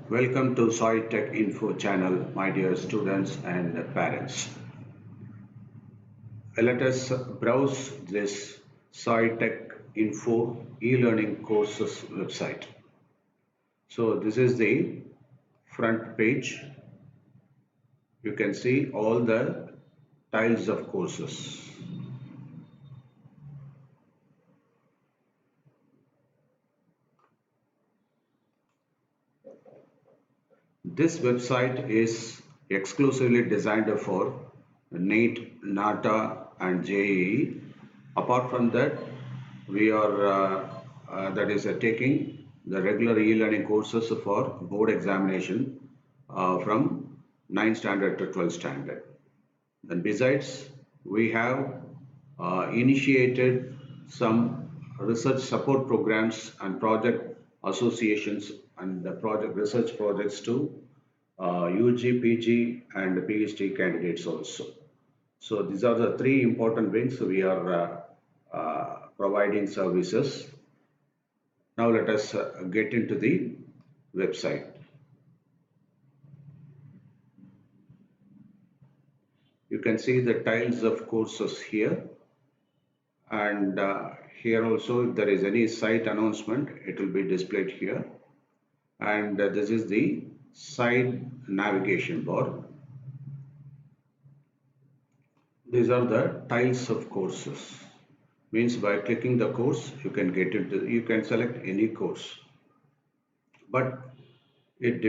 Welcome to Saitechinfo channel, my dear students and parents. Let us browse this Saitechinfo e-learning courses website. So this is the front page. You can see all the tiles of courses. This website is exclusively designed for NEET, NATA and JEE. Apart from that, we are taking the regular e-learning courses for board examination from 9th standard to 12th standard. And besides, we have initiated some research support programs and project associations and the project research projects to UG, PG and PhD candidates also. So these are the three important wings we are providing services. Now let us get into the website. You can see the tiles of courses here, and here also if there is any site announcement, it will be displayed here. And this is the side navigation bar. These are the tiles of courses. Means by clicking the course, you can select any course. But it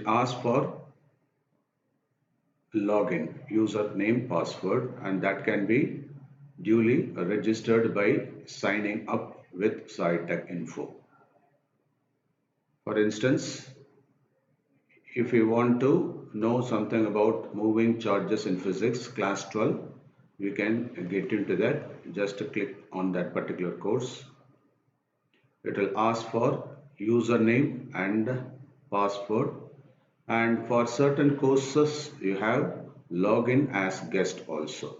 asks for login, username, password, and that can be duly registered by signing up with Saitechinfo. For instance, if you want to know something about moving charges in physics, class 12, you can get into that. Just click on that particular course. It will ask for username and password, and for certain courses you have login as guest also.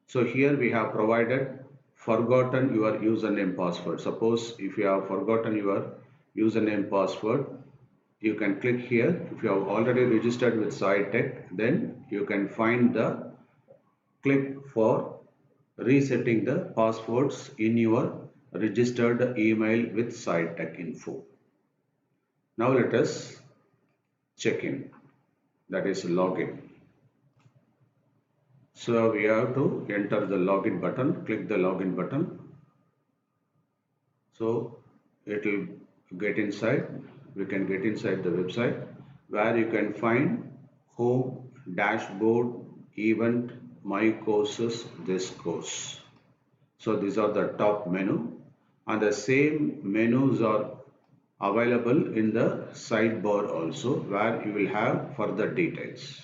So here we have provided forgotten your username password. Suppose if you have forgotten your username password, you can click here. If you have already registered with Saitech, then you can find the click for resetting the passwords in your registered email with Saitechinfo. Now let us check in, that is login. So we have to enter the login button, click the login button. So it will get inside, we can get inside the website where you can find home, dashboard, event, my courses, this course. So these are the top menu, and the same menus are available in the sidebar also, where you will have further details.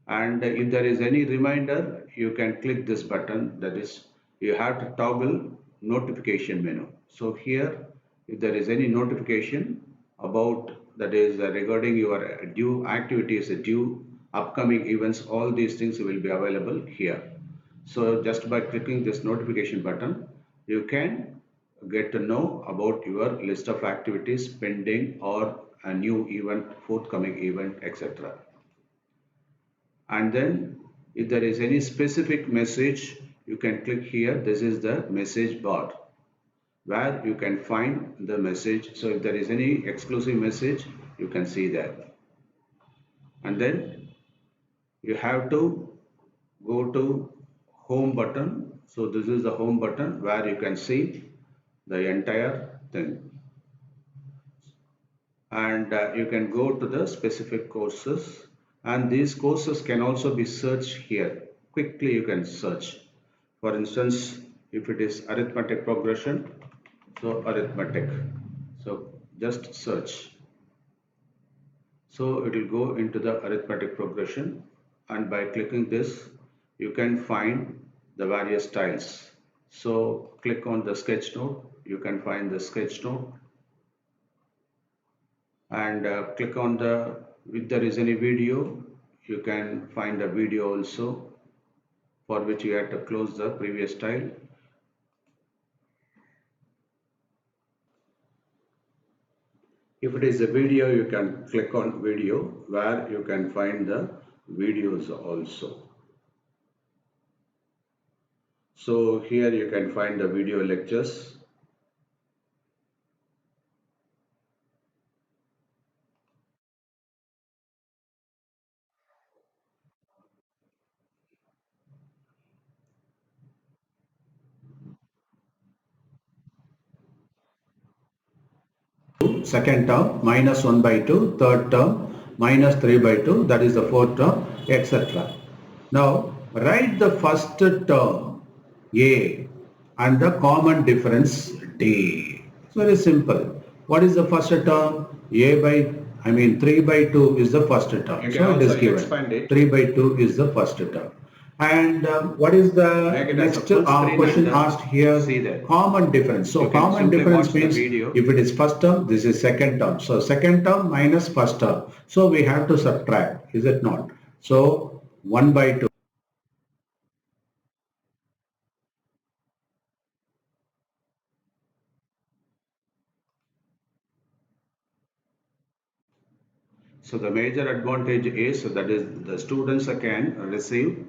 And if there is any reminder, you can click this button, that is you have to toggle notification menu. So here if there is any notification about, that is regarding your due activities, due upcoming events, all these things will be available here. So just by clicking this notification button, you can get to know about your list of activities pending or a new event, forthcoming event, etc. And then if there is any specific message, you can click here. This is the message bar where you can find the message. So if there is any exclusive message, you can see that. And then you have to go to home button. So this is the home button where you can see the entire thing. And you can go to the specific courses, and these courses can also be searched here. Quickly you can search. For instance, if it is arithmetic progression, so arithmetic, so just search. So it will go into the arithmetic progression, and by clicking this you can find the various tiles. So click on the sketch note, you can find the sketch note, and click on the, if there is any video, you can find a video also, for which you have to close the previous tile. If it is a video, you can click on video where you can find the videos also. So here you can find the video lectures. Second term minus 1 by 2, third term minus 3 by 2, that is the fourth term, etc. Now write the first term A and the common difference D. It's very simple. What is the first term? A by, 3 by 2 is the first term. You so it is given. 3 by 2 is the first term. And what is the next question asked here? See that. Common difference. So common difference means if it is first term, this is second term. So second term minus first term. So we have to subtract, is it not? So 1 by 2. So the major advantage is that is the students can receive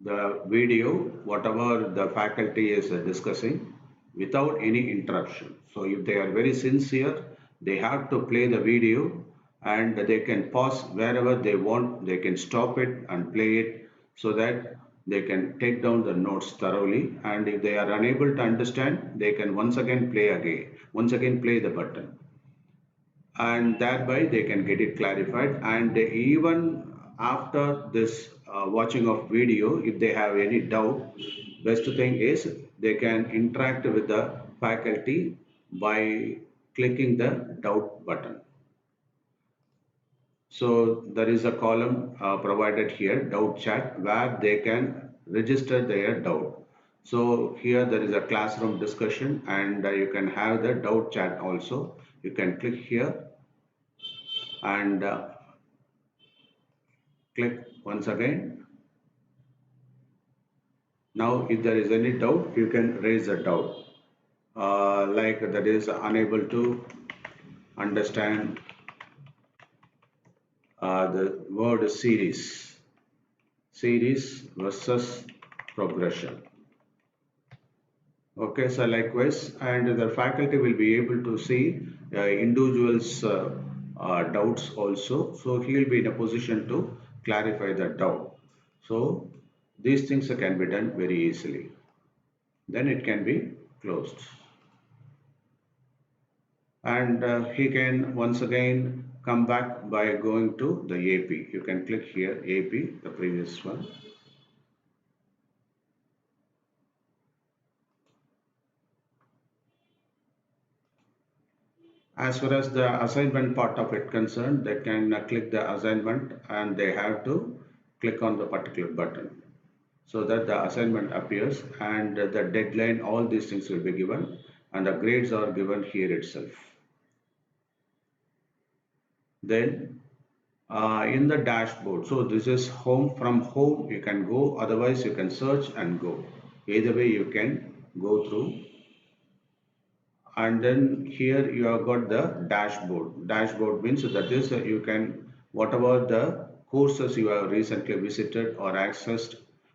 the video, whatever the faculty is discussing without any interruption. So if they are very sincere, they have to play the video and they can pause wherever they want. They can stop it and play it so that they can take down the notes thoroughly. And if they are unable to understand, they can once again play the button, and thereby they can get it clarified. And even after this watching of video, if they have any doubt, best thing is they can interact with the faculty by clicking the doubt button. So there is a column provided here, doubt chat, where they can register their doubt. So here there is a classroom discussion, and you can have the doubt chat also. You can click here and click once again. Now if there is any doubt, you can raise a doubt, like that is unable to understand the word series versus progression. Okay, so likewise, and the faculty will be able to see individuals doubts also, so he will be in a position to clarify the doubt. So these things can be done very easily. Then it can be closed, and he can once again come back by going to the AP. You can click here AP, the previous one. As far as the assignment part of it concerned, they can click the assignment and they have to click on the particular button so that the assignment appears, and the deadline, all these things will be given, and the grades are given here itself. Then in the dashboard, so this is home. From home you can go, otherwise you can search and go. Either way you can go through. And then here you have got the dashboard means that is you can, whatever the courses you have recently visited or accessed,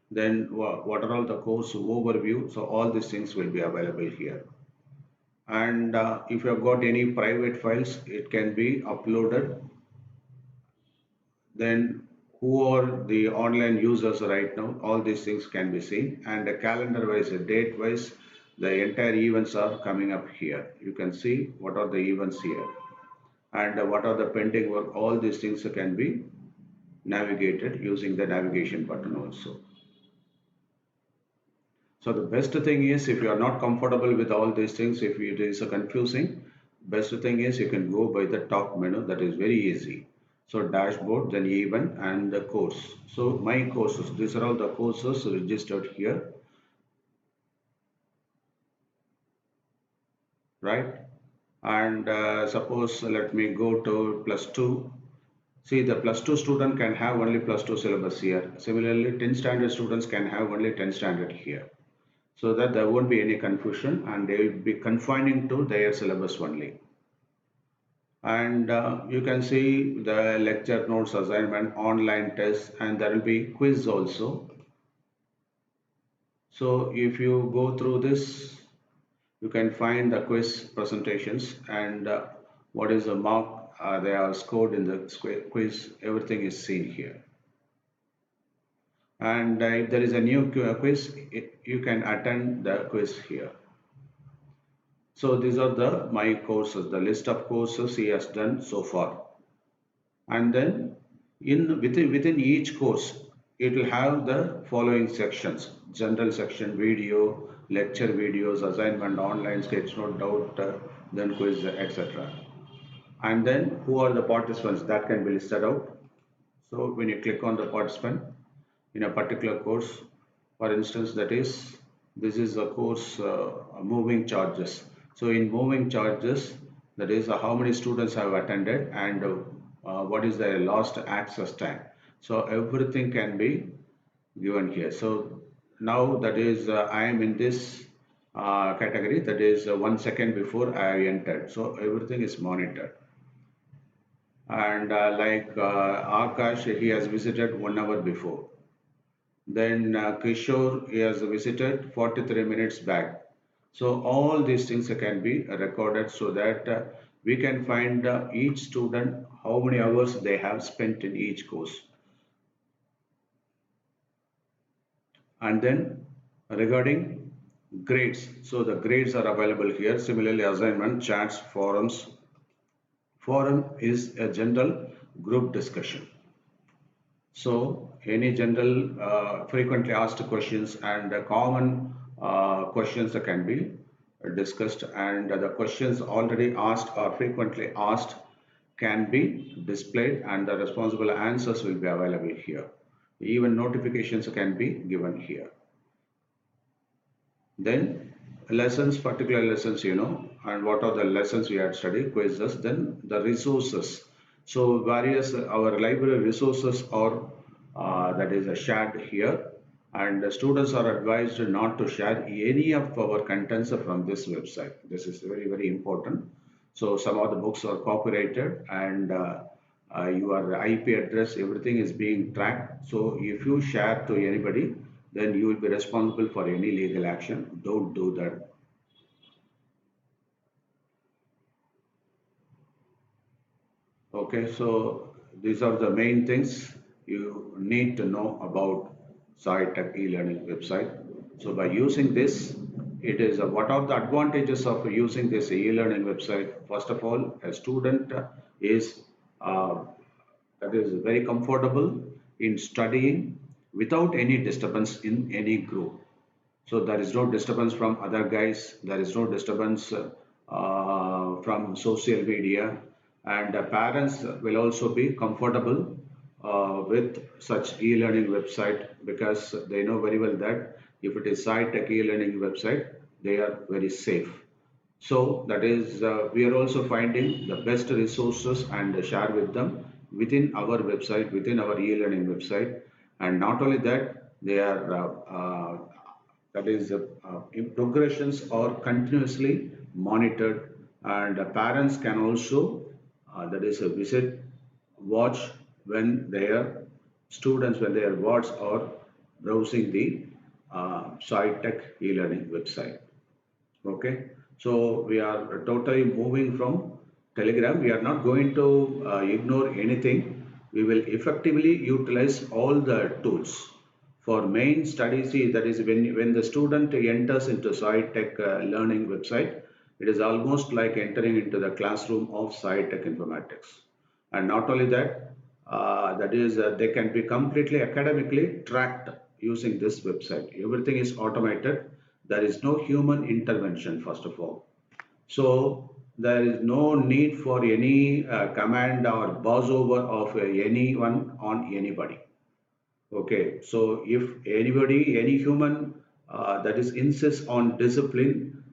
then what are all the course overview, so all these things will be available here. And if you have got any private files, it can be uploaded. Then who are the online users right now, all these things can be seen, and calendar wise, date wise, the entire events are coming up here. You can see what are the events here, and what are the pending work. All these things can be navigated using the navigation button also. So the best thing is, if you are not comfortable with all these things, if it is confusing, best thing is you can go by the top menu. That is very easy. So dashboard, then event, and the course. So my courses, these are all the courses registered here, right? And suppose let me go to +2. See, the +2 student can have only +2 syllabus here. Similarly, 10 standard students can have only 10 standard here, so that there won't be any confusion and they will be confining to their syllabus only. And you can see the lecture notes, assignment, online tests, and there will be quiz also. So if you go through this, you can find the quiz presentations and what is the mark they are scored in the quiz. Everything is seen here. And if there is a new quiz, you can attend the quiz here. So these are the my courses, the list of courses he has done so far. And then within each course, it will have the following sections: general section, video, lecture videos, assignment, online sketch note, doubt, then quiz, etc. And then who are the participants that can be listed out. So when you click on the participant in a particular course, for instance, that is this is a course moving charges. So in moving charges, that is how many students have attended and what is their last access time. So everything can be given here. So now that is I am in this category, that is 1 second before I entered. So everything is monitored. And Akash, he has visited 1 hour before. Then Kishore, he has visited 43 minutes back. So all these things can be recorded so that we can find each student how many hours they have spent in each course. And then regarding grades, so the grades are available here. Similarly, assignment, chats, forums. Forum is a general group discussion. So any general frequently asked questions and common questions that can be discussed, and the questions already asked or frequently asked can be displayed and the responsible answers will be available here. Even notifications can be given here. Then lessons, particular lessons, and what are the lessons we had studied, quizzes, then the resources. So various our library resources are that is shared here, and the students are advised not to share any of our contents from this website. This is very, very important. So some of the books are copyrighted and your IP address, everything is being tracked. So if you share to anybody, then you will be responsible for any legal action. Don't do that. Okay, so these are the main things you need to know about SciTech e-learning website. So by using this, it is what are the advantages of using this e-learning website? First of all, a student is uh, that is very comfortable in studying without any disturbance in any group. So there is no disturbance from other guys. There is no disturbance from social media, and parents will also be comfortable with such e-learning website because they know very well that if it is sci-tech e-learning website, they are very safe. So that is, we are also finding the best resources and share with them within our website, within our e-learning website. And not only that, they are that is progressions are continuously monitored, and parents can also that is visit, watch when their students when their wards are browsing the SciTech e-learning website. Okay, so we are totally moving from Telegram. We are not going to ignore anything. We will effectively utilize all the tools for main study. See, that is when the student enters into SciTech learning website, it is almost like entering into the classroom of SciTech informatics. And not only that, that is they can be completely academically tracked using this website. Everything is automated. There is no human intervention, first of all. So there is no need for any command or buzz over of anyone on anybody. Okay, so if anybody, any human that is insists on discipline,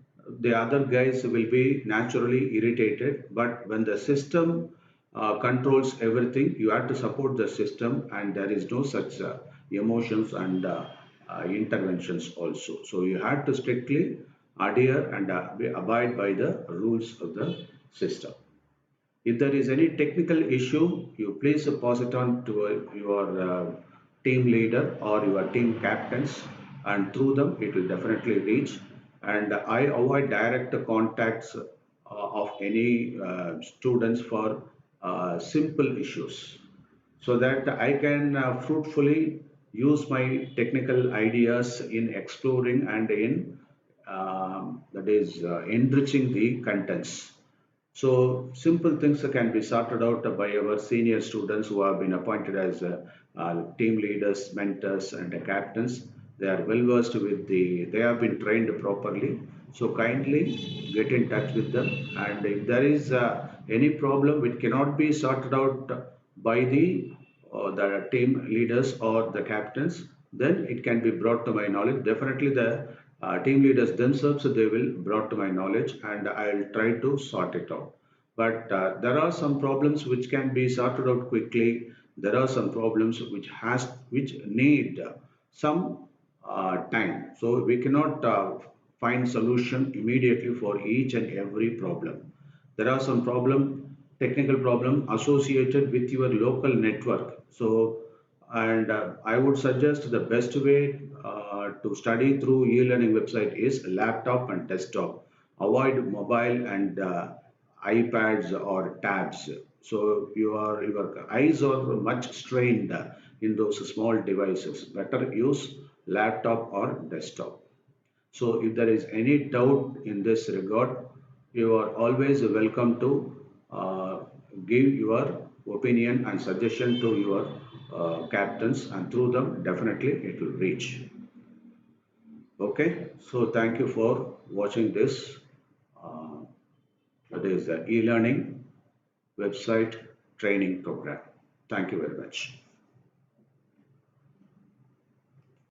the other guys will be naturally irritated. But when the system controls everything, you have to support the system, and there is no such emotions and interventions also. So you have to strictly adhere and abide by the rules of the system. If there is any technical issue, you please pass it on to your team leader or your team captains, and through them it will definitely reach. And I avoid direct contacts of any students for simple issues, so that I can fruitfully use my technical ideas in exploring and in that is enriching the contents. So simple things can be sorted out by our senior students who have been appointed as team leaders, mentors, and captains. They are well versed with they have been trained properly. So kindly get in touch with them. And if there is any problem which cannot be sorted out by the team leaders or the captains, then it can be brought to my knowledge. Definitely the team leaders themselves, they will brought to my knowledge, and I'll try to sort it out. But there are some problems which can be sorted out quickly. There are some problems which need some time. So we cannot find solution immediately for each and every problem. There are some technical problem associated with your local network. So, and I would suggest the best way to study through e-learning website is laptop and desktop. Avoid mobile and iPads or tabs. So your eyes are much strained in those small devices. Better use laptop or desktop. So if there is any doubt in this regard, you are always welcome to uh, give your opinion and suggestion to your captains, and through them definitely it will reach. Okay, so thank you for watching this. Uh, that is the e-learning website training program. Thank you very much.